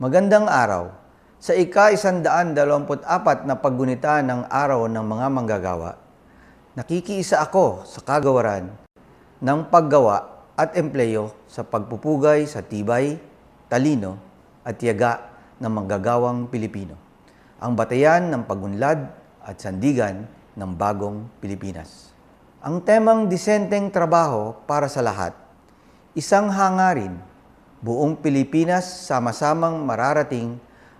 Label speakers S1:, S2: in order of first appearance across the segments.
S1: Magandang araw. Sa ika-124 na paggunita ng Araw ng mga Manggagawa, nakikiisa ako sa kagawaran ng paggawa at empleyo sa pagpupugay sa tibay, talino at tiyaga ng manggagawang Pilipino, ang batayan ng pagunlad at sandigan ng bagong Pilipinas. Ang temang disenteng trabaho para sa lahat, isang hangarin, buong Pilipinas sama-samang mararating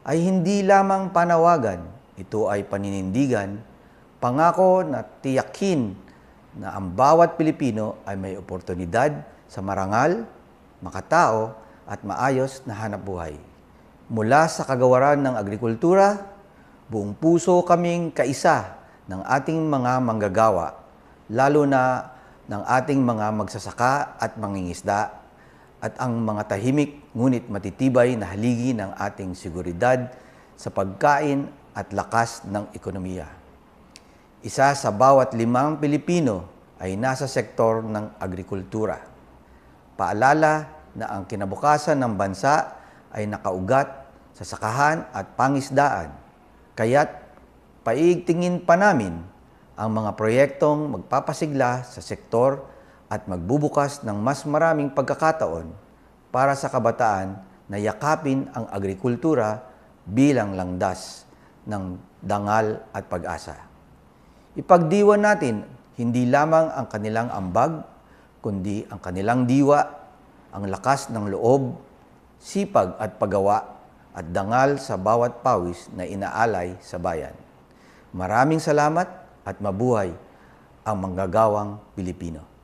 S1: ay hindi lamang panawagan, ito ay paninindigan, pangako na tiyakin na ang bawat Pilipino ay may oportunidad sa marangal, makatao at maayos na hanapbuhay. Mula sa kagawaran ng agrikultura, buong puso kaming kaisa ng ating mga manggagawa, lalo na ng ating mga magsasaka at mangingisda, at ang mga tahimik ngunit matitibay na haligi ng ating seguridad sa pagkain at lakas ng ekonomiya. Isa sa bawat 5 Pilipino ay nasa sektor ng agrikultura. Paalala na ang kinabukasan ng bansa ay nakaugat sa sakahan at pangisdaan, kaya't paigtingin pa namin ang mga proyektong magpapasigla sa sektor at magbubukas ng mas maraming pagkakataon para sa kabataan na yakapin ang agrikultura bilang landas ng dangal at pag-asa. Ipagdiwan natin hindi lamang ang kanilang ambag, kundi ang kanilang diwa, ang lakas ng loob, sipag at paggawa, at dangal sa bawat pawis na inaalay sa bayan. Maraming salamat at mabuhay ang manggagawang Pilipino.